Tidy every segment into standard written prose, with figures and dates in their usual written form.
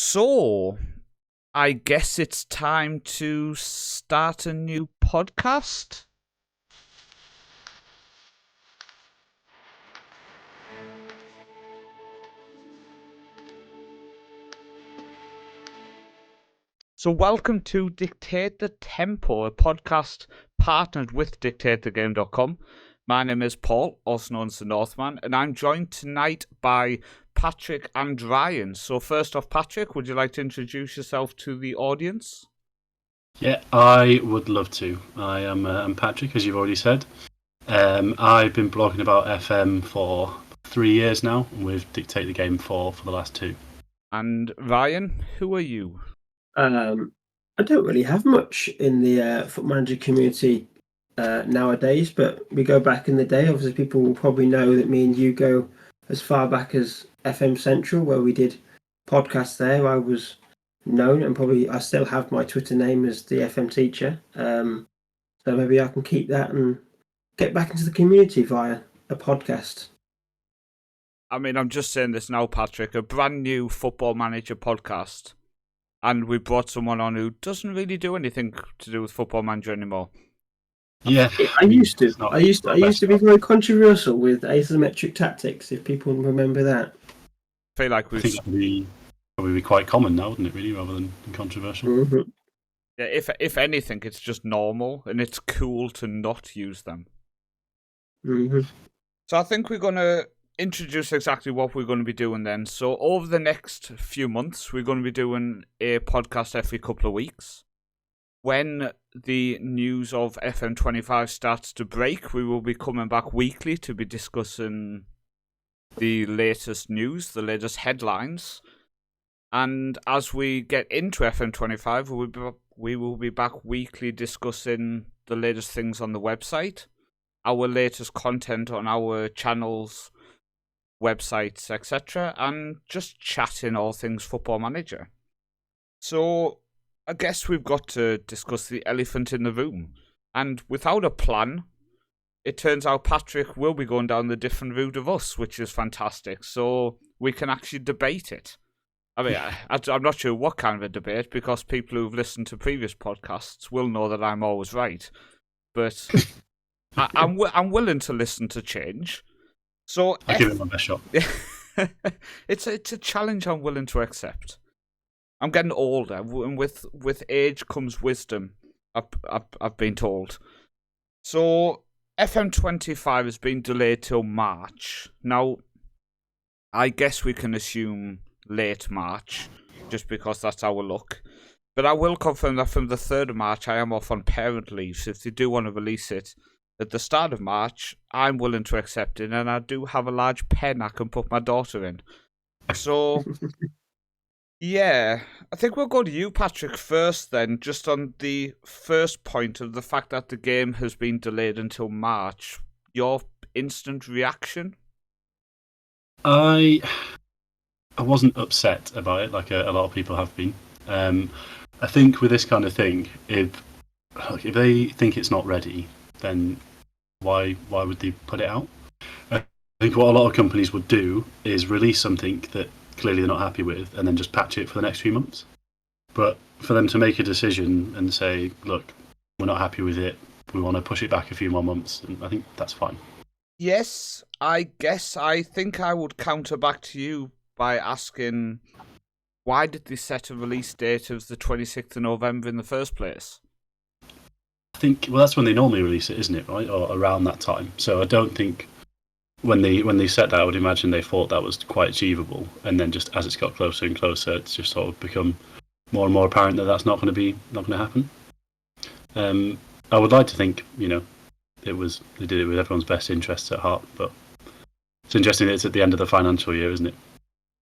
So, I guess it's time to start a new podcast. So, welcome to Dictate the Tempo, a podcast partnered with DictateTheGame.com. My name is Paul, also known as the Northman, and I'm joined tonight by Patrick and Ryan. So, first off, Patrick, would you like to introduce yourself to the audience? Yeah, I would love to. I'm Patrick, as you've already said. I've been blogging about FM for 3 years now, and we've Dictate the Game for the last 2. And Ryan, who are you? I don't really have much in the Foot Manager community nowadays, but we go back in the day. Obviously, people will probably know that me and you go as far back as FM Central, where we did podcasts there. I was known, and probably I still have my Twitter name as the FM teacher. So maybe I can keep that and get back into the community via a podcast. I mean, I'm just saying this now, Patrick, a brand new Football Manager podcast. And we brought someone on who doesn't really do anything to do with Football Manager anymore. Yeah, I used to. I used to be very controversial with asymmetric tactics. If people remember that, I feel like I think that would probably be quite common now, wouldn't it? Really, rather than controversial. Mm-hmm. Yeah, if anything, it's just normal, and it's cool to not use them. Mm-hmm. So I think we're gonna introduce exactly what we're going to be doing then. So over the next few months, we're going to be doing a podcast every couple of weeks. When the news of FM25 starts to break, we will be coming back weekly to be discussing the latest news, the latest headlines. And as we get into FM25, we will be back weekly discussing the latest things on the website, our latest content on our channels, websites, etc., and just chatting all things Football Manager. So I guess we've got to discuss the elephant in the room. And without a plan, it turns out Patrick will be going down the different route of us, which is fantastic. So we can actually debate it. I mean, I'm not sure what kind of a debate, because people who've listened to previous podcasts will know that I'm always right. But I'm willing to listen to change. So I'll give it my best shot. It's a challenge I'm willing to accept. I'm getting older, and with age comes wisdom. I've been told. So FM25 has been delayed till March. Now, I guess we can assume late March, just because that's our luck. But I will confirm that from the 3rd of March, I am off on parent leave. So if they do want to release it at the start of March, I'm willing to accept it, and I do have a large pen I can put my daughter in. So, yeah, I think we'll go to you, Patrick, first then, just on the first point of the fact that the game has been delayed until March. Your instant reaction? I wasn't upset about it, like a lot of people have been. I think with this kind of thing, if they think it's not ready, then why would they put it out? I think what a lot of companies would do is release something that clearly they're not happy with, and then just patch it for the next few months. But for them to make a decision and say, look, we're not happy with it, we want to push it back a few more months, and I think that's fine. Yes, I guess I think I would counter back to you by asking, why did they set a release date of the 26th of November in the first place? I think, well, that's when they normally release it, isn't it, right? Or around that time. So I don't think when they set that, I would imagine they thought that was quite achievable. And then just as it's got closer and closer, it's just sort of become more and more apparent that that's not going to happen. I would like to think, they did it with everyone's best interests at heart. But it's interesting that it's at the end of the financial year, isn't it?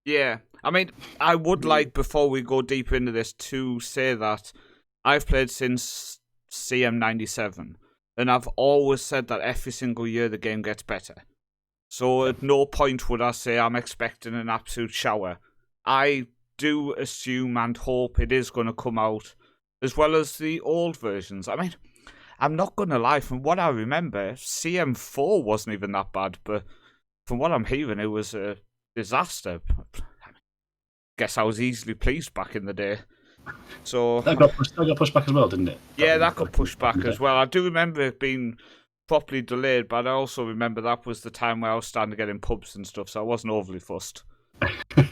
Yeah, I mean, I would like, before we go deeper into this, to say that I've played since CM97, and I've always said that every single year the game gets better. So at no point would I say I'm expecting an absolute shower. I do assume and hope it is going to come out as well as the old versions. I mean, I'm not going to lie, from what I remember, CM4 wasn't even that bad, but from what I'm hearing, it was a disaster. guess I was easily pleased back in the day. So That got pushed back as well, didn't it? yeah, that got pushed back as well. I do remember it being properly delayed, but I also remember that was the time where I was starting to get in pubs and stuff, so I wasn't overly fussed. Had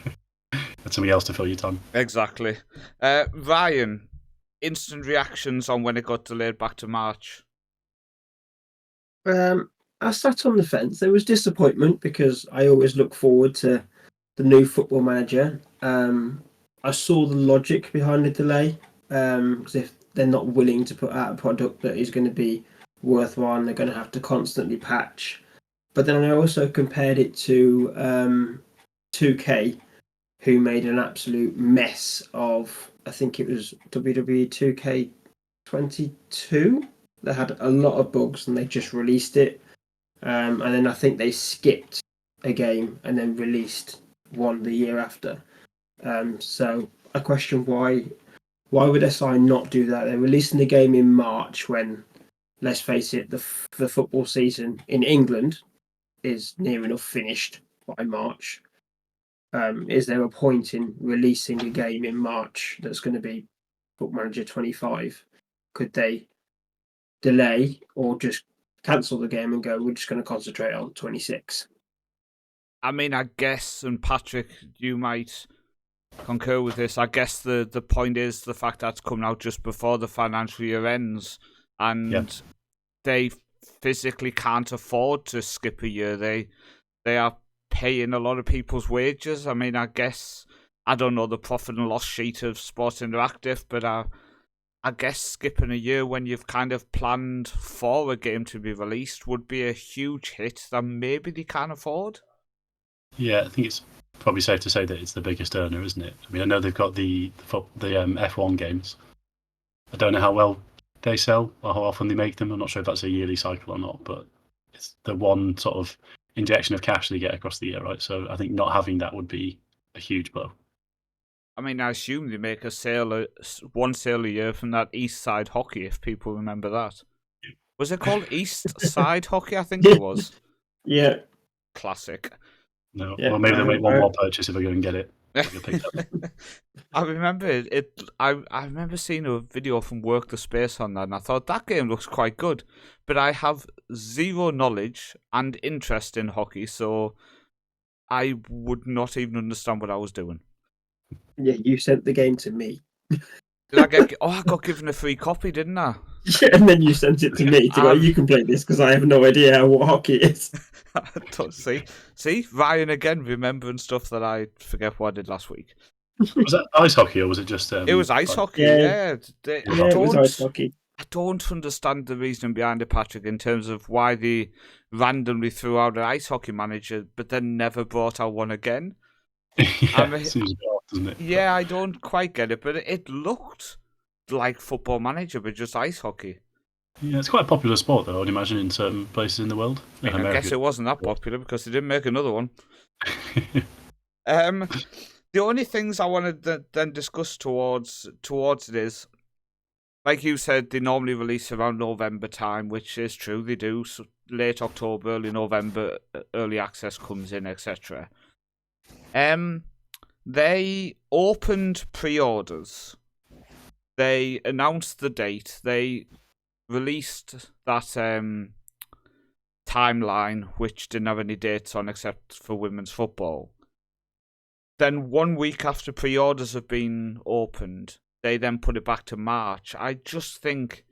somebody else to fill your time. Exactly. Ryan, instant reactions on when it got delayed back to March. I sat on the fence. There was disappointment because I always look forward to the new Football Manager. I saw the logic behind the delay, because if they're not willing to put out a product that is going to be worthwhile, they're going to have to constantly patch. But then I also compared it to 2K, who made an absolute mess of, I think it was WWE 2K22. They had a lot of bugs and they just released it. And then I think they skipped a game and then released one the year after. So I question why would SI not do that? They're releasing the game in March when, let's face it, the football season in England is near enough finished by March. Is there a point in releasing a game in March that's going to be Football Manager 25? Could they delay or just cancel the game and go, we're just going to concentrate on 26? I mean, I guess, and Patrick, you might concur with this, I guess the point is the fact that it's coming out just before the financial year ends, and they physically can't afford to skip a year. They are paying a lot of people's wages. I mean, I guess, I don't know the profit and loss sheet of Sports Interactive, but I guess skipping a year when you've kind of planned for a game to be released would be a huge hit that maybe they can't afford. Yeah, I think it's probably safe to say that it's the biggest earner, isn't it? I mean, I know they've got the F1 games. I don't know how well they sell or how often they make them. I'm not sure if that's a yearly cycle or not, but it's the one sort of injection of cash they get across the year, right? So I think not having that would be a huge blow. I mean, I assume they make one sale a year from that East Side Hockey, if people remember that. Was it called East Side Hockey? I think it was. Yeah. Classic. No, Yeah, well, maybe they'll make one more purchase if I go and get it. I remember it. I remember seeing a video from Work the Space on that, and I thought that game looks quite good. But I have zero knowledge and interest in hockey, so I would not even understand what I was doing. Yeah, you sent the game to me. Did I get? I got given a free copy, didn't I? Yeah, and then you sent it to me to go, you can play this because I have no idea what hockey is. See, Ryan again remembering stuff that I forget what I did last week. Was that ice hockey or was it just? It was ice hockey. Yeah. It was ice hockey. I don't understand the reasoning behind it, Patrick, in terms of why they randomly threw out an ice hockey manager, but then never brought out one again. It seems a bit odd, doesn't it? Yeah, I don't quite get it, but it looked like Football Manager, but just ice hockey. Yeah, it's quite a popular sport, though, I'd imagine, in certain places in the world. I guess it wasn't that popular because they didn't make another one. The only things I wanted to then discuss towards it is, like you said, they normally release around November time, which is true, they do. So late October, early November, early access comes in, etc. They opened pre-orders. They announced the date. They released that timeline, which didn't have any dates on except for women's football. Then 1 week after pre-orders have been opened, they then put it back to March. I just think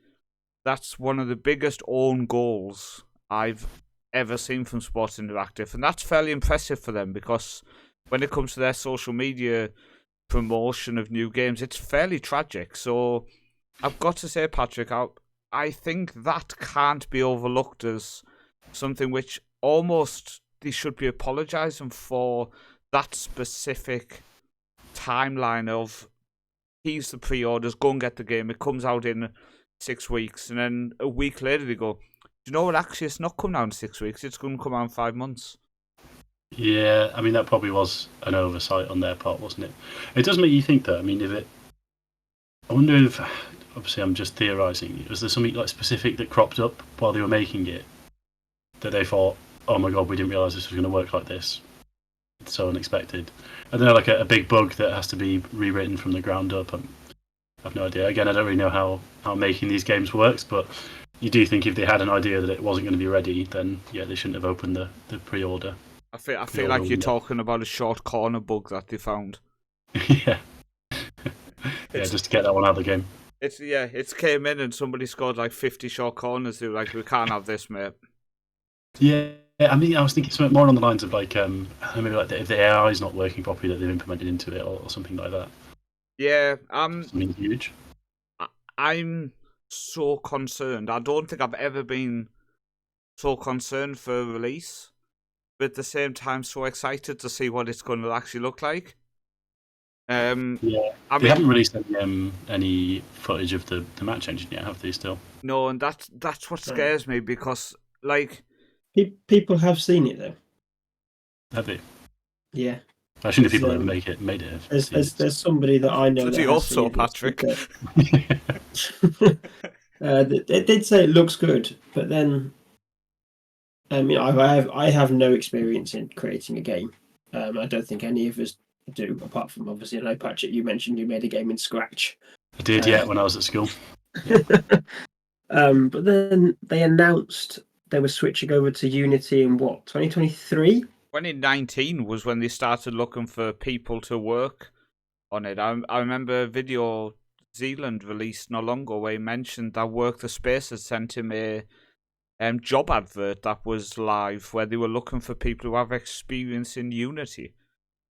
that's one of the biggest own goals I've ever seen from Sports Interactive, and that's fairly impressive for them because when it comes to their social media promotion of new games, it's fairly tragic. So I've got to say, Patrick, I think that can't be overlooked as something which almost they should be apologising for, that specific timeline of here's the pre-orders, go and get the game, it comes out in 6 weeks, and then a week later they go, do you know what, actually it's not coming out in 6 weeks, it's going to come out in 5 months. Yeah, I mean, that probably was an oversight on their part, wasn't it? It does make you think, though. I mean, I wonder if, obviously I'm just theorising, was there something like specific that cropped up while they were making it that they thought, oh my god, we didn't realise this was going to work like this? so unexpected. I don't know, like a big bug that has to be rewritten from the ground up. I have no idea. Again, I don't really know how making these games works, but you do think if they had an idea that it wasn't going to be ready, then yeah, they shouldn't have opened the pre-order. I feel like you're window. talking about a short corner bug that they found. Yeah. Yeah, just to get that one out of the game. It's came in and somebody scored like 50 short corners. They were like, we can't have this, mate. Yeah, I mean, I was thinking something more on the lines of like, maybe like if the AI is not working properly that they've implemented into it, or something like that. Yeah, Something huge. I'm so concerned. I don't think I've ever been so concerned for a release, but at the same time, so excited to see what it's going to actually look like. Yeah, they haven't released any footage of the match engine yet, have they? Still? No, and that's what scares me, because like people have seen it though. Have they? Yeah. I assume the people that made it. There's somebody that I know. Bloody that has also, seen it. Patrick. They did say it looks good, but then I mean, I have no experience in creating a game. I don't think any of us do, apart from obviously, I know, Patrick, you mentioned you made a game in Scratch. I did, yeah, when I was at school. But then they announced they were switching over to Unity in what, 2023? 2019 was when they started looking for people to work on it. I remember a video Zealand released not long ago where he mentioned that Work the Space had sent him a job advert that was live where they were looking for people who have experience in Unity.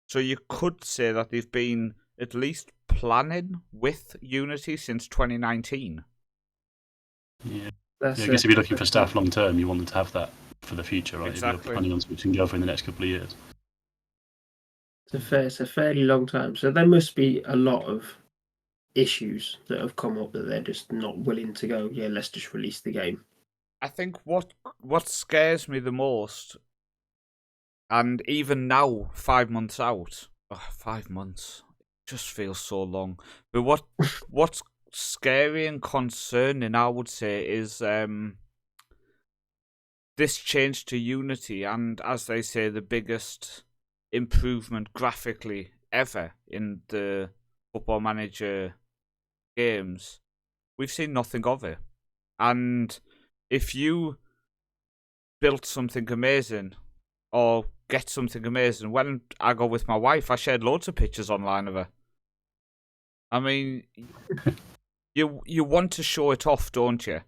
So you could say that they've been at least planning with Unity since 2019. Yeah. I guess if you're looking for staff long term, you want them to have that for the future, right? Exactly. If you're planning on switching over in the next couple of years. It's a fairly long time. So there must be a lot of issues that have come up that they're just not willing to go, yeah, let's just release the game. I think what scares me the most, and even now, 5 months out, 5 months, it just feels so long. But what's scary and concerning, I would say, is this change to Unity, and as they say, the biggest improvement graphically ever in the Football Manager games. We've seen nothing of it. And if you built something amazing or get something amazing, when I go with my wife, I shared loads of pictures online of her. I mean, you want to show it off, don't you?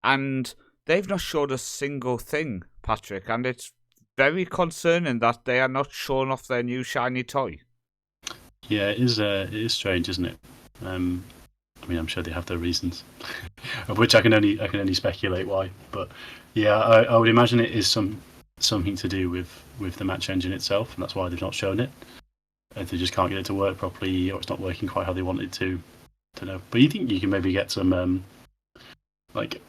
And they've not showed a single thing, Patrick, and it's very concerning that they are not showing off their new shiny toy. Yeah, it is strange, isn't it? I mean, I'm sure they have their reasons, of which I can only speculate why. But yeah, I would imagine it is something to do with the match engine itself, and that's why they've not shown it. If they just can't get it to work properly, or it's not working quite how they want it to. I don't know. But you think you can maybe get some like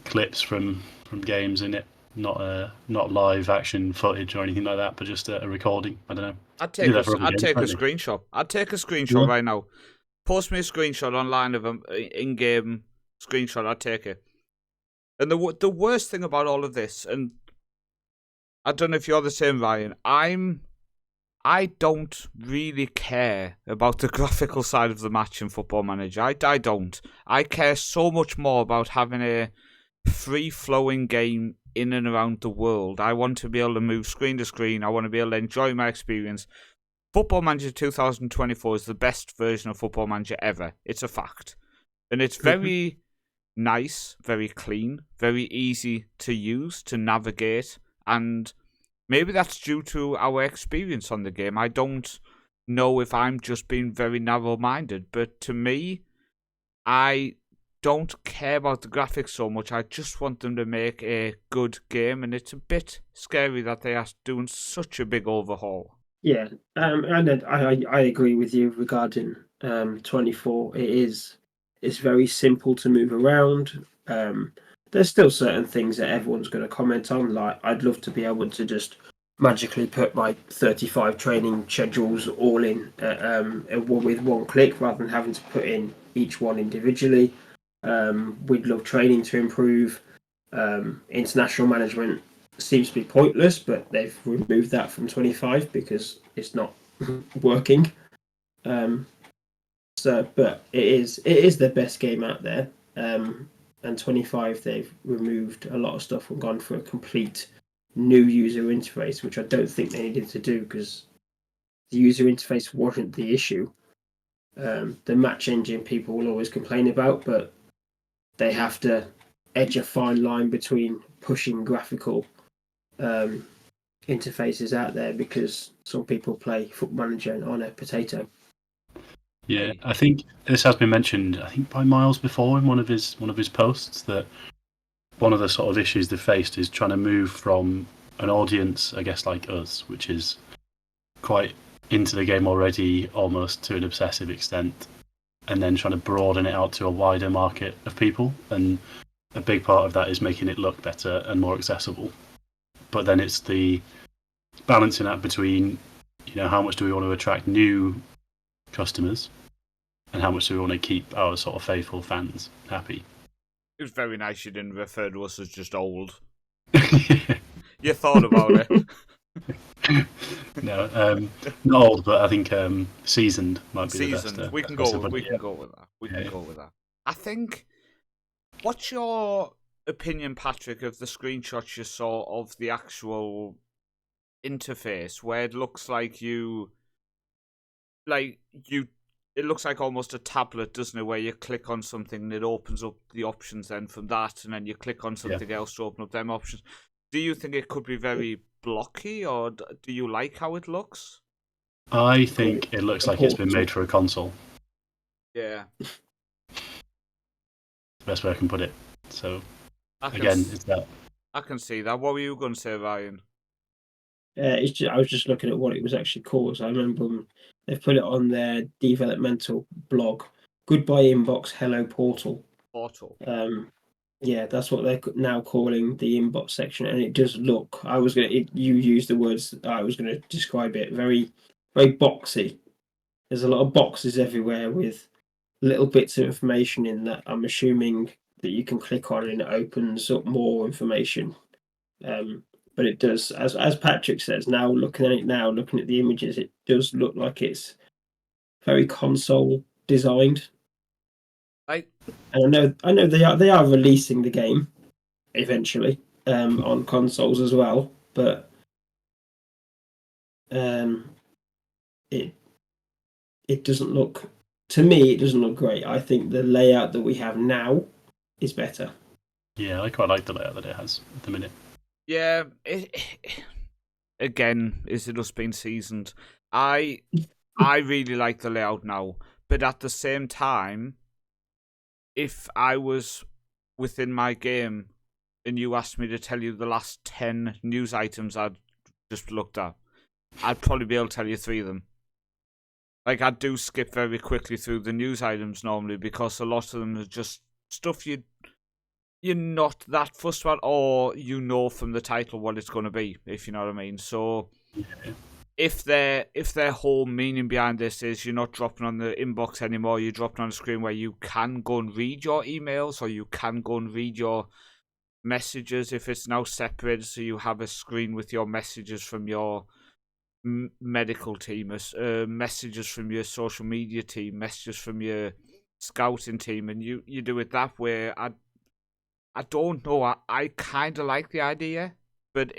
clips from games in it, not live action footage or anything like that, but just a recording. I don't know. I'd take a screenshot. I'd take a screenshot right now. Post me a screenshot online of an in-game screenshot. I'd take it. And the worst thing about all of this, and I don't know if you're the same, Ryan, I don't really care about the graphical side of the match in Football Manager. I don't. I care so much more about having a free-flowing game in and around the world. I want to be able to move screen to screen. I want to be able to enjoy my experience. Football Manager 2024 is the best version of Football Manager ever. It's a fact. And it's very nice, very clean, very easy to use, to navigate, and maybe that's due to our experience on the game. I don't know if I'm just being very narrow-minded, but to me, I don't care about the graphics so much. I just want them to make a good game, and it's a bit scary that they are doing such a big overhaul. Yeah, and I agree with you regarding 24. It's very simple to move around. There's still certain things that everyone's going to comment on. Like, I'd love to be able to just magically put my 35 training schedules all in with one click rather than having to put in each one individually. We'd love training to improve, international management. seems to be pointless, but they've removed that from 25 because it's not working. But it is the best game out there. And 25 they've removed a lot of stuff and gone for a complete new user interface, which I don't think they needed to do because the user interface wasn't the issue. The match engine people will always complain about, but they have to edge a fine line between pushing graphical interfaces out there because some people play Foot Manager on a potato. Yeah, I think this has been mentioned, I think by Miles before in one of his posts, that one of the sort of issues they've faced is trying to move from an audience, I guess, like us, which is quite into the game already, almost to an obsessive extent, and then trying to broaden it out to a wider market of people. And a big part of that is making it look better and more accessible. But then it's the balancing that between, how much do we want to attract new customers and how much do we want to keep our sort of faithful fans happy. It was very nice you didn't refer to us as just old. You thought about it. No, not old, but I think seasoned might be seasoned. the best. We can go with that. We can go with that. I think. What's your opinion, Patrick, of the screenshots you saw of the actual interface, where it looks like it looks like almost a tablet, doesn't it? Where you click on something and it opens up the options then from that, and then you click on something else to open up them options. Do you think it could be very blocky, or do you like how it looks? I think it looks like it's been made for a console. Yeah. The best way I can put it. So, it's that. I can see that. What were you going to say, Ryan? I was just looking at what it was actually called. I remember they've put it on their developmental blog. Goodbye inbox, hello portal. Portal. Yeah, that's what they're now calling the inbox section, and it does look. You used the words. I was going to describe it very, very boxy. There's a lot of boxes everywhere with little bits of information in that. I'm assuming that you can click on and it opens up more information. But it does, as Patrick says, now looking at the images, it does look like it's very console designed. And I know they are releasing the game eventually on consoles as well, but it doesn't look, to me, it doesn't look great. I think the layout that we have now is better. Yeah, I quite like the layout that it has at the minute. Yeah, again, is it us being seasoned? I really like the layout now, but at the same time, if I was within my game and you asked me to tell you the last 10 news items I'd just looked at, I'd probably be able to tell you 3 of them. Like, I do skip very quickly through the news items normally because a lot of them are just stuff you're not that fussed about, or you know from the title what it's going to be, if you know what I mean. So if their whole meaning behind this is you're not dropping on the inbox anymore, you're dropping on a screen where you can go and read your emails, or you can go and read your messages if it's now separated, so you have a screen with your messages from your medical team, messages from your social media team, messages from your scouting team, and you do it that way. I don't know. I kind of like the idea, but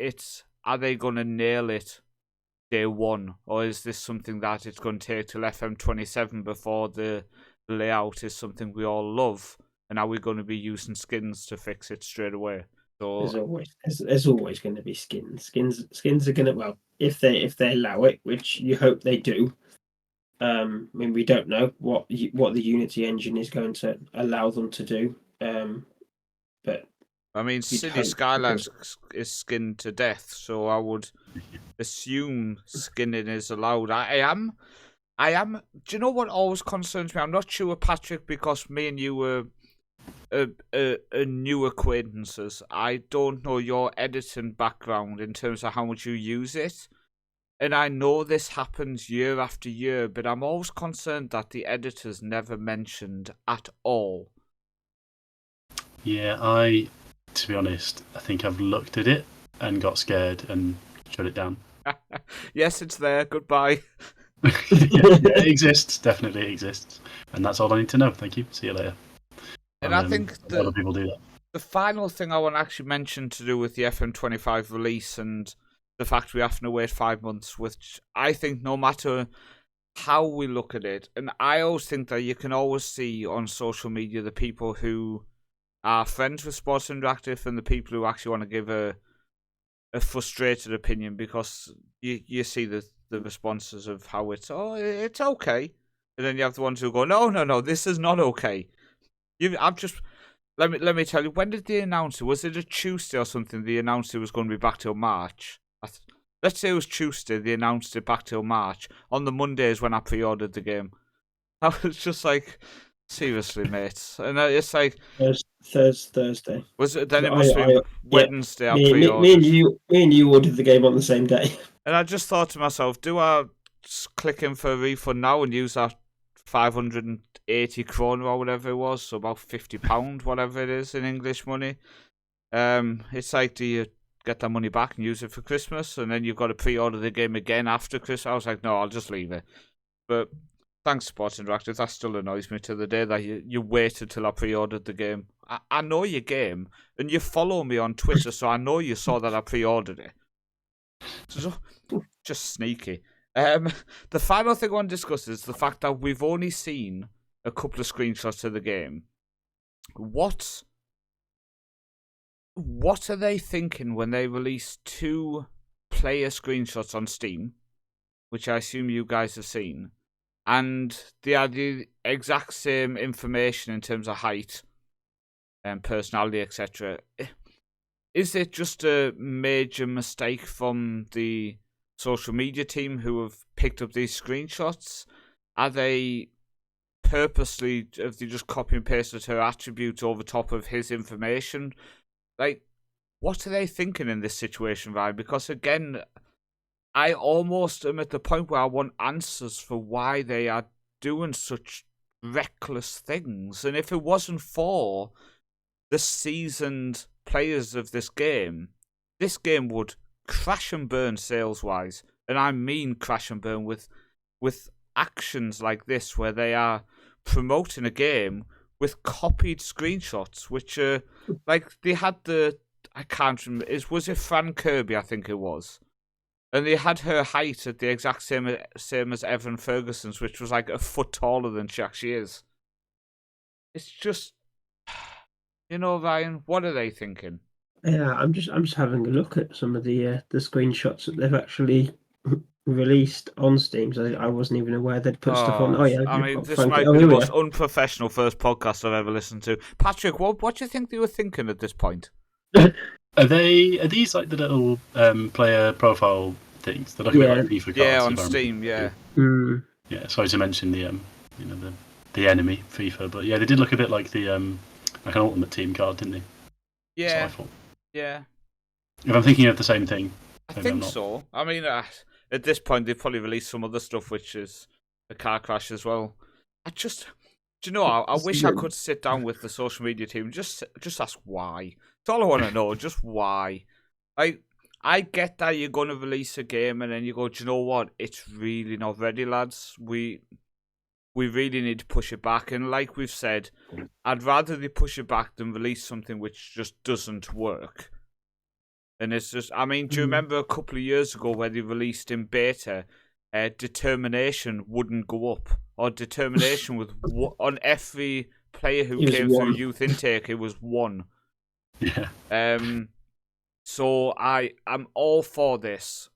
are they going to nail it day one, or is this something that it's going to take till FM27 before the layout is something we all love, and are we going to be using skins to fix it straight away? So there's always going to be skins. Skins are going to, well, if they allow it, which you hope they do. I mean, we don't know what the Unity engine is going to allow them to do. But I mean, City Skylines is skinned to death, so I would assume skinning is allowed. I am. Do you know what always concerns me? I'm not sure, Patrick, because me and you were new acquaintances. I don't know your editing background in terms of how much you use it. And I know this happens year after year, but I'm always concerned that the editor's never mentioned at all. Yeah, to be honest, I think I've looked at it, and got scared and shut it down. Yes, it's there. Goodbye. Yeah, it exists, definitely exists, and that's all I need to know. Thank you. See you later. And I think a lot of people do that. The final thing I want to actually mention to do with the FM25 release and the fact we have to wait 5 months, which I think no matter how we look at it, and I always think that you can always see on social media the people who are friends with Sports Interactive and the people who actually want to give a frustrated opinion, because you see the responses of how it's okay, and then you have the ones who go no, this is not okay. Let me tell you, when did they announce it? Was it a Tuesday or something? They announced it was going to be back till March. Let's say it was Tuesday. They announced it back till March. On the Mondays when I pre-ordered the game, I was just like, seriously, mates. And it's like Thursday. Was it? Then it must have been Wednesday. Yeah, I pre-ordered. Me and you ordered the game on the same day. And I just thought to myself, do I just click in for a refund now and use that 580 kroner or whatever it was, so about £50, whatever it is in English money? It's like, do you get that money back and use it for Christmas, and then you've got to pre-order the game again after Christmas? I was like, no, I'll just leave it. But thanks, Sports Interactive. That still annoys me to the day that you waited till I pre-ordered the game. I know your game, and you follow me on Twitter, so I know you saw that I pre-ordered it. So, just sneaky. The final thing I want to discuss is the fact that we've only seen a couple of screenshots of the game. What are they thinking when they release 2 player screenshots on Steam, which I assume you guys have seen, and they are the exact same information in terms of height and personality, etc.? Is it just a major mistake from the social media team who have picked up these screenshots? Are they purposely, have they just copy and pasted her attributes over top of his information? Like, what are they thinking in this situation, Ryan? Because again, I almost am at the point where I want answers for why they are doing such reckless things. And if it wasn't for the seasoned players of this game would crash and burn sales-wise. And I mean crash and burn with actions like this, where they are promoting a game with copied screenshots, which are like, they had I can't remember, was it Fran Kirby, I think it was, and they had her height at the exact same as Evan Ferguson's, which was like a foot taller than she actually is. It's just, Ryan, what are they thinking? Yeah, I'm just having a look at some of the screenshots that they've actually released on Steam. So I wasn't even aware they'd put stuff on. Oh yeah, I mean, this might be the most unprofessional first podcast I've ever listened to. Patrick, what do you think they were thinking at this point? Are these like the little player profile things that look a bit like FIFA cards? Yeah, on Steam, yeah. Mm. Yeah, sorry to mention the the enemy FIFA, but yeah, they did look a bit like the like an Ultimate Team card, didn't they? Yeah. I thought. Yeah. If I'm thinking of the same thing, I think so. I mean, at this point, they've probably released some other stuff, which is a car crash as well. Do you know, I wish I could sit down with the social media team and just ask why. That's all I want to know, just why. I get that you're going to release a game and then you go, do you know what? It's really not ready, lads. We really need to push it back. And like we've said, I'd rather they push it back than release something which just doesn't work. And it's just, I mean, do you remember a couple of years ago where they released in beta, determination wouldn't go up, or determination with on every player who came through youth intake, it was 1. Yeah. So I'm all for this.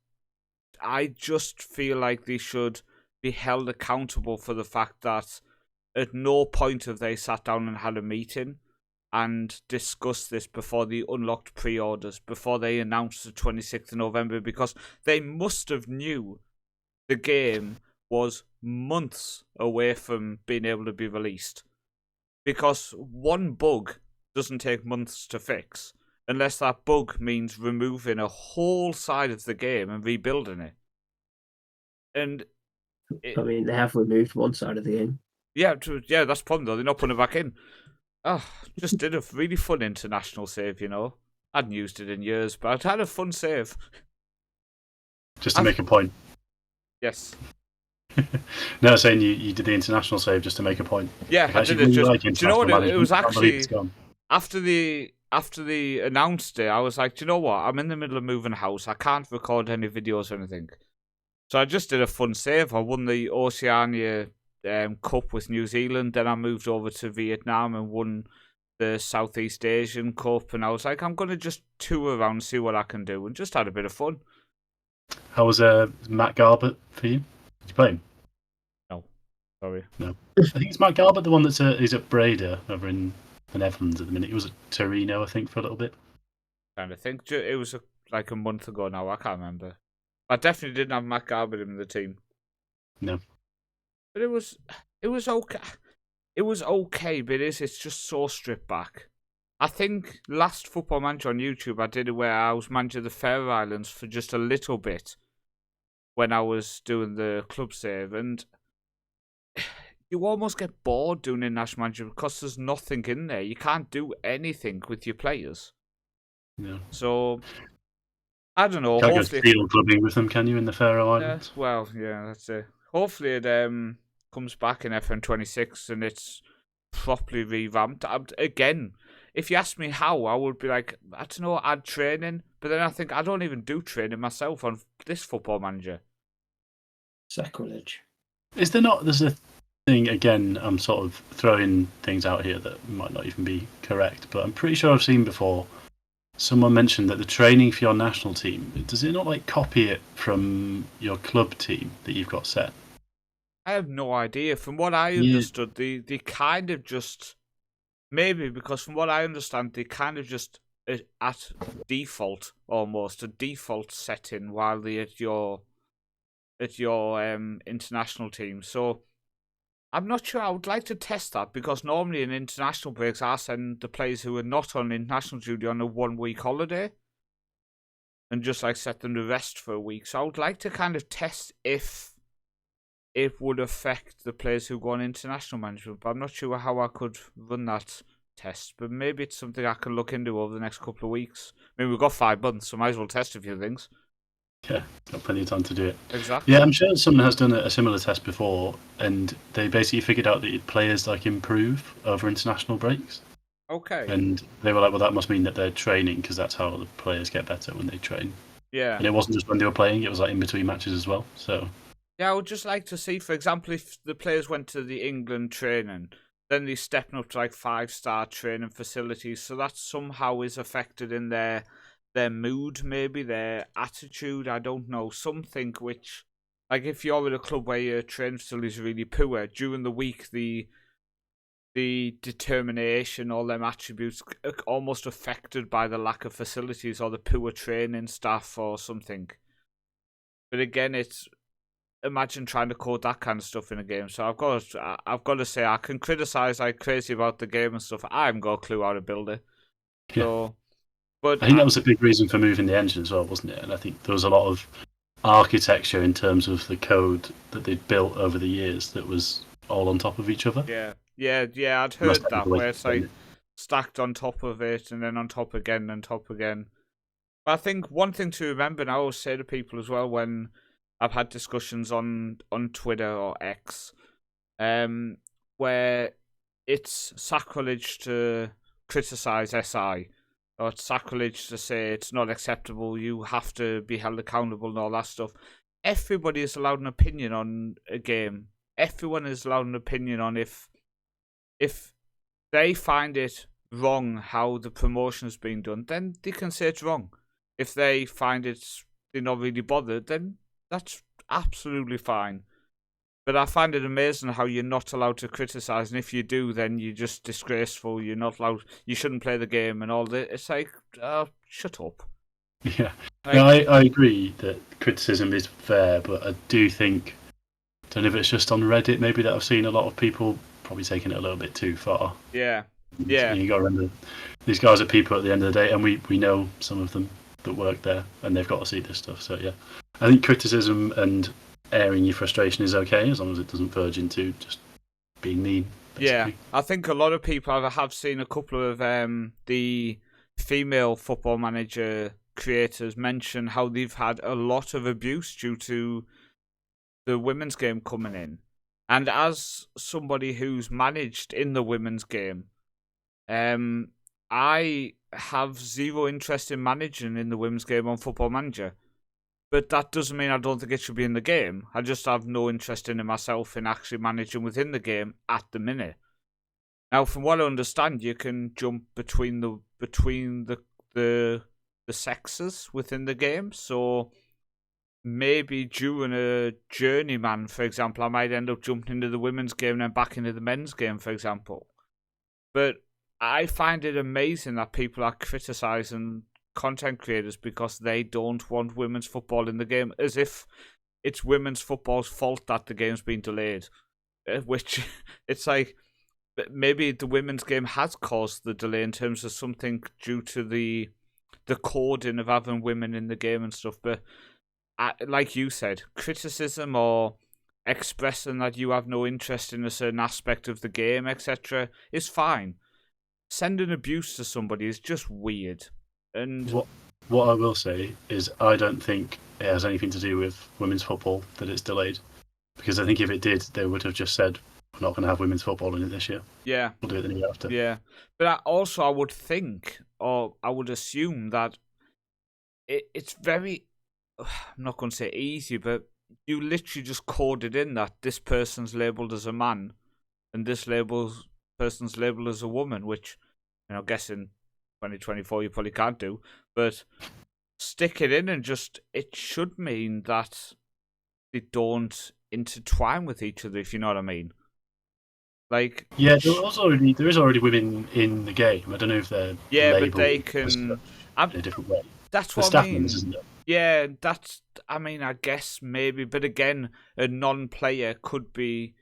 I just feel like they should be held accountable for the fact that at no point have they sat down and had a meeting and discussed this before they unlocked pre-orders, before they announced the 26th of November, because they must have knew the game was months away from being able to be released. Because one bug doesn't take months to fix, unless that bug means removing a whole side of the game and rebuilding it. And I mean, they have removed one side of the game. Yeah, that's the problem though. They're not putting it back in. Oh, just did a really fun international save, I hadn't used it in years, but I'd had a fun save. Just to make a point. Yes. No, saying you did the international save just to make a point. Yeah, Like, I actually did it really just. like Do you know what? international It was management. I can't believe actually it's gone. after the announced it. I was like, do you know what? I'm in the middle of moving house. I can't record any videos or anything. So I just did a fun save. I won the Oceania Cup with New Zealand. Then I moved over to Vietnam and won the Southeast Asian Cup. And I was like, I'm going to just tour around and see what I can do. And just had a bit of fun. How was Matt Garbett for you? Did you play him? No, sorry. No. I think it's Matt Garbett, the one that's he's at Breda over in the Netherlands at the minute. He was at Torino, I think, for a little bit. Kind of think. It was like a month ago now. I can't remember. I definitely didn't have Matt Garbutt in the team. No. But it was okay. It was okay, but it's just so stripped back. I think last Football Manager on YouTube, I did it where I was manager of the Faroe Islands for just a little bit when I was doing the club save, and you almost get bored doing international manager because there's nothing in there. You can't do anything with your players. No. So I don't know. Can't Hopefully, go steel clubbing with them, can you, in the Faroe Islands? well, yeah, that's it. Hopefully it comes back in FM26 and it's properly revamped. Again, if you ask me how, I would be like, I don't know, add training. But then I think I don't even do training myself on this Football Manager. Sacrilege. Is there not? There's a thing, again, I'm sort of throwing things out here that might not even be correct, but I'm pretty sure I've seen before. Someone mentioned that the training for your national team, does it not like copy it from your club team that you've got set? I have no idea. From what I understood, they kind of just, maybe because from what I understand, they kind of just at default, almost a default setting while they're at your international team. So I'm not sure. I would like to test that because normally in international breaks, I send the players who are not on international duty on a 1 week holiday and just like set them to rest for a week. So I would like to kind of test if it would affect the players who go on international management, but I'm not sure how I could run that test. But maybe it's something I can look into over the next couple of weeks. I mean, we've got 5 months, so might as well test a few things. Yeah, got plenty of time to do it. Exactly. Yeah, I'm sure someone has done a similar test before, and they basically figured out that players like improve over international breaks. Okay. And they were like, well, that must mean that they're training because that's how the players get better when they train. Yeah. And it wasn't just when they were playing; it was like in between matches as well. So. Yeah, I would just like to see, for example, if the players went to the England training, then they're stepping up to like 5-star training facilities, so that somehow is affected in their mood, maybe their attitude. I don't know, something which, like, if you're in a club where your training facility is really poor during the week, the determination, all them attributes, are almost affected by the lack of facilities or the poor training staff or something. But again, it's. Imagine trying to code that kind of stuff in a game. So I've got to say, I can criticize like crazy about the game and stuff. I haven't got a clue how to build it. Yeah. So, but I think that was a big reason for moving the engine as well, wasn't it? And I think there was a lot of architecture in terms of the code that they'd built over the years that was all on top of each other. Yeah. I'd heard that where it's like stacked on top of it and then on top again and top again. But I think one thing to remember, and I always say to people as well when I've had discussions on Twitter or X, where it's sacrilege to criticize SI, or it's sacrilege to say it's not acceptable, you have to be held accountable and all that stuff. Everybody is allowed an opinion on a game. Everyone is allowed an opinion on if they find it wrong how the promotion is being done, then they can say it's wrong. If they find they're not really bothered, then that's absolutely fine. But I find it amazing how you're not allowed to criticize, and if you do, then you're just disgraceful. You're not allowed. You shouldn't play the game and all that. It's like, shut up. Yeah, like, no, I agree that criticism is fair, but I do think, I don't know if it's just on Reddit, maybe that I've seen a lot of people probably taking it a little bit too far. Yeah. You got to remember, these guys are people at the end of the day, and we know some of them that work there, and they've got to see this stuff. So yeah, I think criticism and airing your frustration is okay as long as it doesn't verge into just being mean. Basically. Yeah, I think a lot of people I have seen a couple of the female Football Manager creators mention how they've had a lot of abuse due to the women's game coming in. And as somebody who's managed in the women's game, I have zero interest in managing in the women's game on Football Manager. But that doesn't mean I don't think it should be in the game. I just have no interest in it myself in actually managing within the game at the minute. Now, from what I understand, you can jump between the sexes within the game. So maybe during a journeyman, for example, I might end up jumping into the women's game and then back into the men's game, for example. But I find it amazing that people are criticising content creators because they don't want women's football in the game, as if it's women's football's fault that the game's been delayed. Which, it's like, maybe the women's game has caused the delay in terms of something due to the coding of having women in the game and stuff. But like you said, criticism or expressing that you have no interest in a certain aspect of the game, etc., is fine. Sending abuse to somebody is just weird. And what I will say is I don't think it has anything to do with women's football that it's delayed. Because I think if it did, they would have just said, we're not going to have women's football in it this year. Yeah. We'll do it the year after. Yeah. But I would think, or I would assume that it's very, I'm not going to say easy, but you literally just coded in that this person's labelled as a man and this person's labelled as a woman, which, I guess in 2024 you probably can't do, but stick it in and it should mean that they don't intertwine with each other, if you know what I mean. Like, yeah, there is already women in the game. I don't know if they're but they can in a different way. That's the what I mean. Isn't it? Yeah, I guess maybe, but again, a non-player could be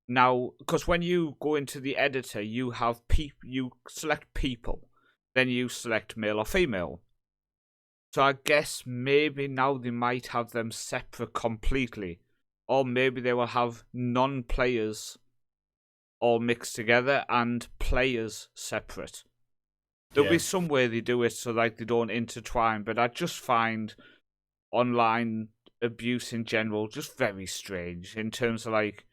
now, because when you go into the editor, you have you select people, then you select male or female. So I guess maybe now they might have them separate completely, or maybe they will have non-players all mixed together and players separate. There'll be some way they do it so like they don't intertwine, but I just find online abuse in general just very strange in terms of like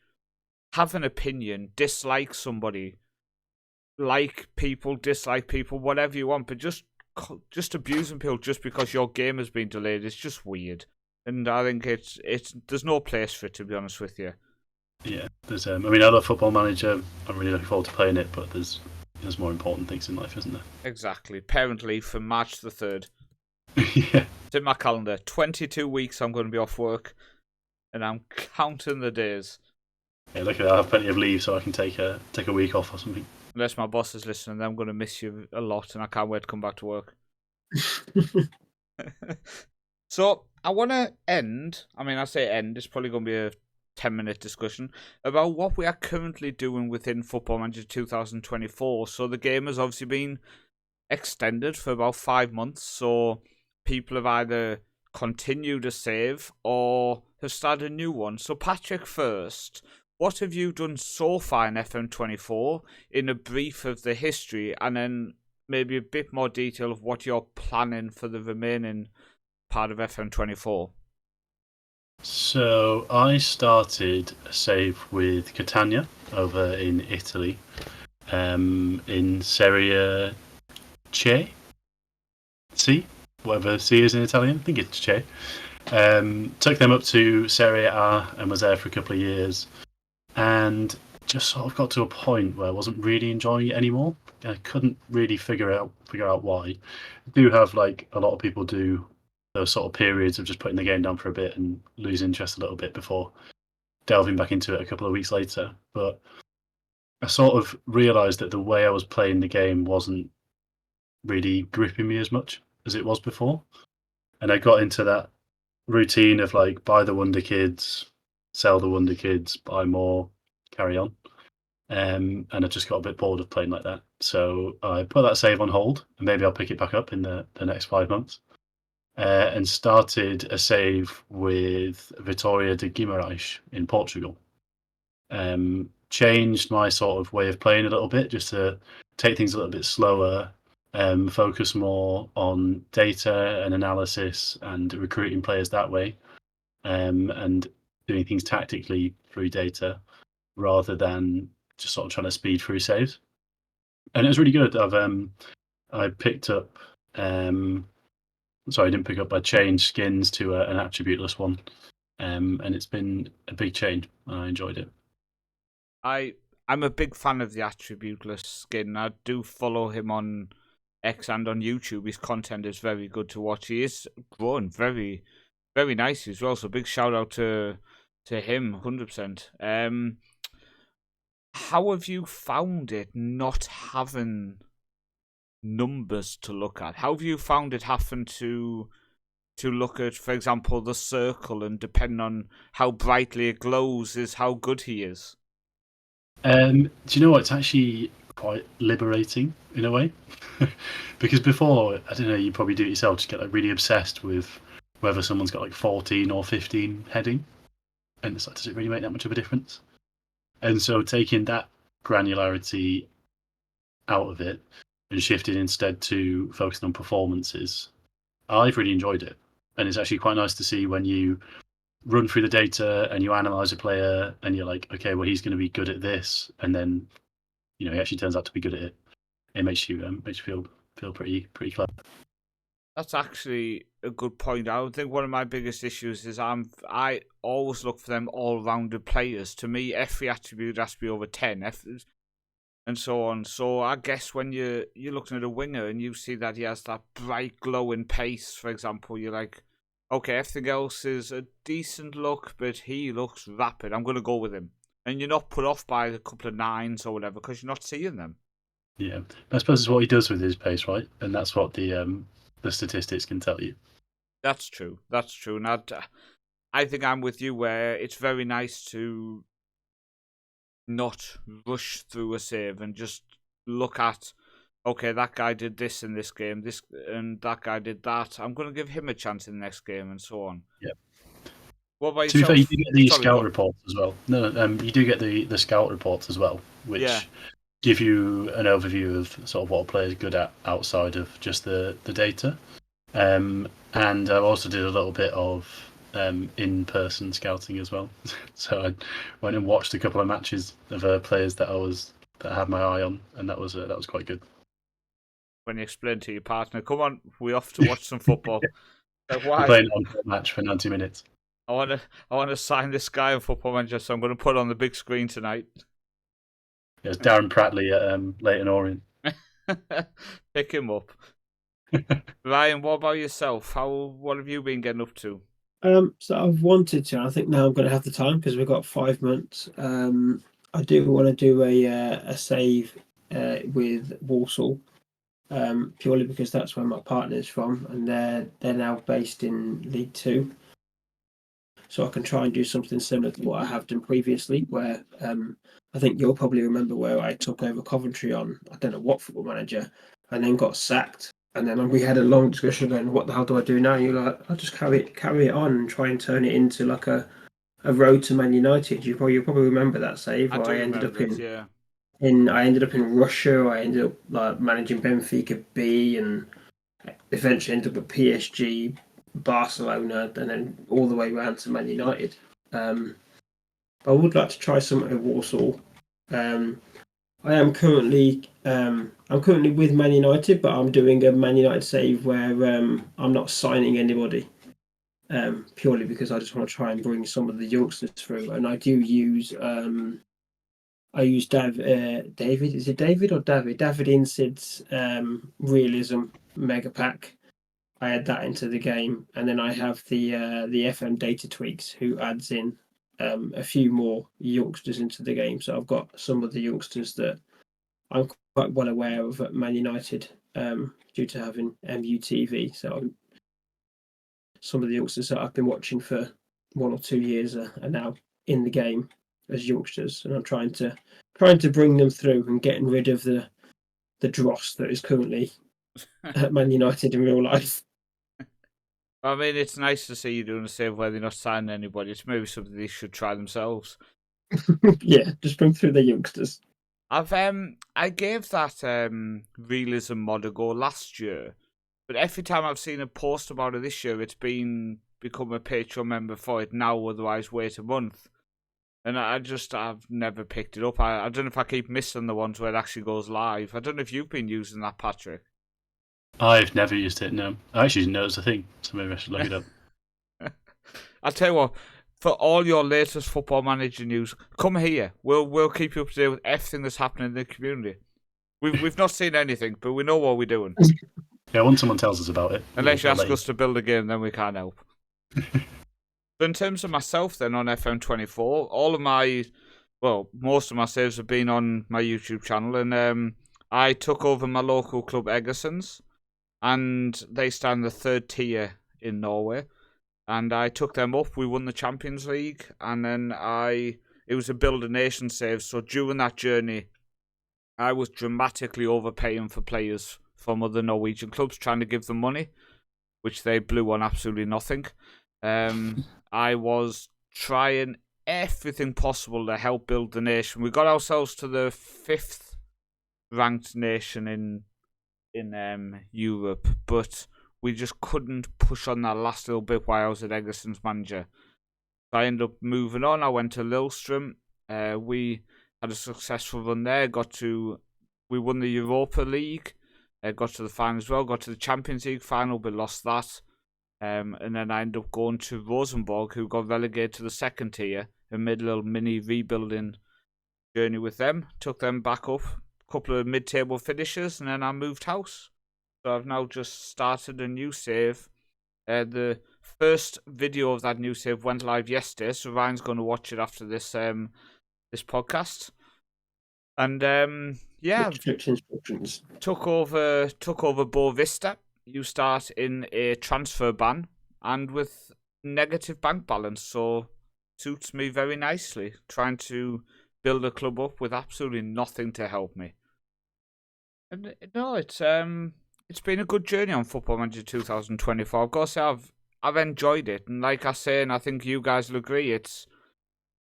have an opinion, dislike somebody, like people, dislike people, whatever you want, but just abusing people just because your game has been delayed is just weird. And I think it's there's no place for it, to be honest with you. Yeah, there's I mean, I love Football Manager. I'm really looking forward to playing it, but there's more important things in life, isn't there? Exactly. Parent leave for March the 3rd. Yeah. It's in my calendar. 22 weeks I'm going to be off work, and I'm counting the days. Yeah, look at that. I have plenty of leave, so I can take a week off or something. Unless my boss is listening, then I'm going to miss you a lot, and I can't wait to come back to work. So, I want to end, I say end, it's probably going to be a 10-minute discussion about what we are currently doing within Football Manager 2024. So the game has obviously been extended for about 5 months, so people have either continued a save or have started a new one. So Patrick, first, what have you done so far in FM24 in a brief of the history, and then maybe a bit more detail of what you're planning for the remaining part of FM24? So I started a save with Catania over in Italy, in Serie C, whatever C is in Italian. I think it's C. Took them up to Serie A and was there for a couple of years, and just sort of got to a point where I wasn't really enjoying it anymore. I couldn't really figure out why. I do have, like a lot of people do, those sort of periods of just putting the game down for a bit and lose interest a little bit before delving back into it a couple of weeks later. But I sort of realised that the way I was playing the game wasn't really gripping me as much as it was before. And I got into that routine of like buy the Wonder Kids, sell the Wonder Kids, buy more, carry on. And I just got a bit bored of playing like that. So I put that save on hold, and maybe I'll pick it back up in the next 5 months. And started a save with Vitória de Guimarães in Portugal. Changed my sort of way of playing a little bit, just to take things a little bit slower, focus more on data and analysis and recruiting players that way, and doing things tactically through data rather than just sort of trying to speed through saves. And it was really good. I picked up sorry, I didn't pick up. I changed skins to an attributeless one, and it's been a big change. I enjoyed it. I'm a big fan of the attributeless skin. I do follow him on X and on YouTube. His content is very good to watch. He is growing very, very nicely as well. So big shout out to him, 100%. How have you found it not having numbers to look at? How have you found it having to look at, for example, the circle, and depending on how brightly it glows is how good he is? Do you know what? It's actually quite liberating in a way, because before, I don't know, you probably do it yourself, just get like really obsessed with whether someone's got like 14 or 15 heading, and it's like, does it really make that much of a difference? And so taking that granularity out of it and shifting instead to focusing on performances, I've really enjoyed it. And it's actually quite nice to see when you run through the data and you analyze a player and you're like, okay, well, he's going to be good at this, and then he actually turns out to be good at it. It makes you feel pretty clever. That's actually a good point. I would think one of my biggest issues is I always look for them all-rounded players. To me, every attribute has to be over 10, and so on. So I guess when you're looking at a winger and you see that he has that bright glowing pace, for example, you're like, okay, everything else is a decent look, but he looks rapid. I'm going to go with him. And you're not put off by a couple of 9s or whatever because you're not seeing them. Yeah, I suppose it's what he does with his pace, right? And that's what the statistics can tell you. That's true. And I think I'm with you where it's very nice to not rush through a save and just look at, okay, that guy did this in this game, this and that guy did that. I'm going to give him a chance in the next game, and so on. Yeah. What about to be yourself? fair, you do get the Sorry, scout reports as well. No, you do get the scout reports as well, which give you an overview of sort of what a player is good at outside of just the data. And I also did a little bit of in-person scouting as well. So I went and watched a couple of matches of players that I had my eye on, and that was quite good. When you explain to your partner, come on, we off to watch some football. Like, why? We're playing on a match for 90 minutes. I want to sign this guy on Football Manager, so I'm going to put it on the big screen tonight. It was Darren Pratley at Leyton Orient. Pick him up. Ryan, what about yourself? What have you been getting up to? So I've wanted to. I think now I'm going to have the time because we've got 5 months. I do want to do a save with Walsall, purely because that's where my partner is from, and they're now based in League Two. So I can try and do something similar to what I have done previously, where I think you'll probably remember where I took over Coventry on, I don't know what Football Manager, and then got sacked. And then we had a long discussion on what the hell do I do now? And you're like, I'll just carry it on and try and turn it into like a road to Man United. You probably remember that save. I do I ended remember up this, yeah. I ended up in Russia. I ended up like managing Benfica B, and eventually ended up at PSG, Barcelona, and then all the way around to Man United. But I would like to try something at Warsaw. I am currently with Man United, but I'm doing a Man United save where I'm not signing anybody, purely because I just want to try and bring some of the youngsters through. And I do use David. Is it David or David? David Insid's realism mega pack. I add that into the game, and then I have the FM data tweaks who adds in a few more youngsters into the game. So I've got some of the youngsters that I'm quite well aware of at Man United due to having MUTV. So some of the youngsters that I've been watching for 1 or 2 years are now in the game as youngsters, and I'm trying to bring them through and getting rid of the dross that is currently at Man United in real life. I mean, it's nice to see you doing a save where they're not signing anybody. It's maybe something they should try themselves. Yeah, just bring through the youngsters. I gave that realism mod a go last year, but every time I've seen a post about it this year, it's become a Patreon member for it now, otherwise wait a month. And I've never picked it up. I don't know if I keep missing the ones where it actually goes live. I don't know if you've been using that, Patrick. I've never used it, no. I actually didn't know it was a thing, so maybe I should look it up. I'll tell you what, for all your latest Football Manager news, come here. We'll keep you up to date with everything that's happening in the community. We've not seen anything, but we know what we're doing. Yeah, once someone tells us about it. Unless you ask us to build a game, then we can't help. So in terms of myself then on FM24, most of my saves have been on my YouTube channel, and I took over my local club Egersons, and they stand the 3rd tier in Norway, and I took them up. We won the Champions League, and then it was a Build a Nation save, so during that journey, I was dramatically overpaying for players from other Norwegian clubs, trying to give them money, which they blew on absolutely nothing. I was trying everything possible to help build the nation. We got ourselves to the 5th ranked nation in Europe, but we just couldn't push on that last little bit while I was at Egerson's manager. So I ended up moving on. I went to Lillestrøm. We had a successful run there. We won the Europa League. Got to the final as well. Got to the Champions League final, but lost that. And then I ended up going to Rosenborg, who got relegated to the 2nd tier, and made a little mini rebuilding journey with them. Took them back up, a couple of mid-table finishes, and then I moved house. So I've now just started a new save. The first video of that new save went live yesterday, so Ryan's going to watch it after this this podcast. And instructions. Took over Bo Vista. You start in a transfer ban and with negative bank balance, so suits me very nicely. Trying to build a club up with absolutely nothing to help me. And no, it's been a good journey on Football Manager 2024. Of course, I've enjoyed it, and like I say, and I think you guys will agree,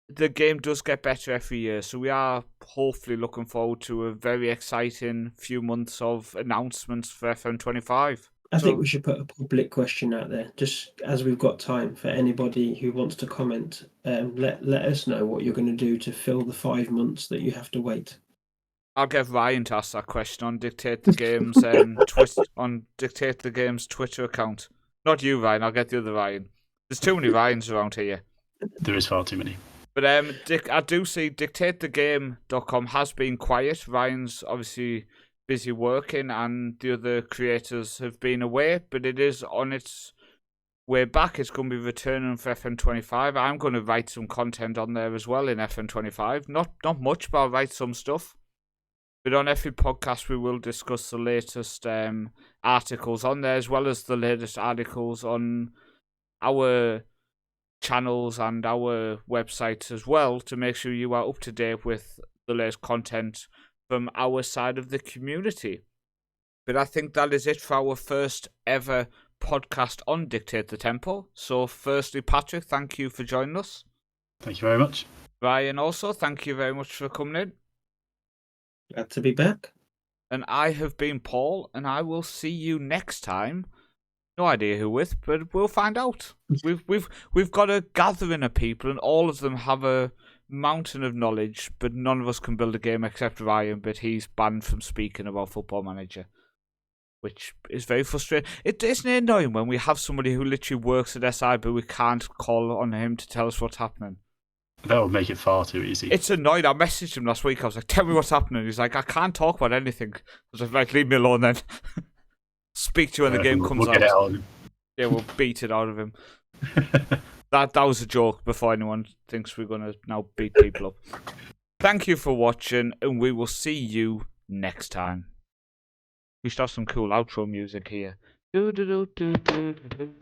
the game does get better every year, so we are hopefully looking forward to a very exciting few months of announcements for FM25. I think we should put a public question out there, just as we've got time, for anybody who wants to comment. Let us know what you're going to do to fill the 5 months that you have to wait. I'll get Ryan to ask that question on Dictate the Game's Dictate the Game's Twitter account. Not you, Ryan. I'll get the other Ryan. There's too many Ryans around here. There is far too many. But I do see DictateTheGame.com has been quiet. Ryan's obviously busy working, and the other creators have been away. But it is on its way back. It's going to be returning for FM25. I'm going to write some content on there as well in FM25. Not much, but I'll write some stuff. But on every podcast, we will discuss the latest articles on there, as well as the latest articles on our channels and our websites as well, to make sure you are up to date with the latest content from our side of the community. But I think that is it for our first ever podcast on Dictate the Tempo. So firstly, Patrick, thank you for joining us. Thank you very much. Ryan, also, thank you very much for coming in. Glad to be back. And I have been Paul, and I will see you next time. No idea who with, but we'll find out. We've got a gathering of people, and all of them have a mountain of knowledge, but none of us can build a game except Ryan, but he's banned from speaking about Football Manager, which is very frustrating. Isn't it annoying when we have somebody who literally works at SI, but we can't call on him to tell us what's happening? That would make it far too easy. It's annoying. I messaged him last week. I was like, tell me what's happening. He's like, I can't talk about anything. I was like, leave me alone then. Speak to you when the game comes we'll get it out of him. Yeah, we'll beat it out of him. That was a joke before anyone thinks we're going to now beat people up. Thank you for watching, and we will see you next time. We should have some cool outro music here. Do, do, do, do, do, do.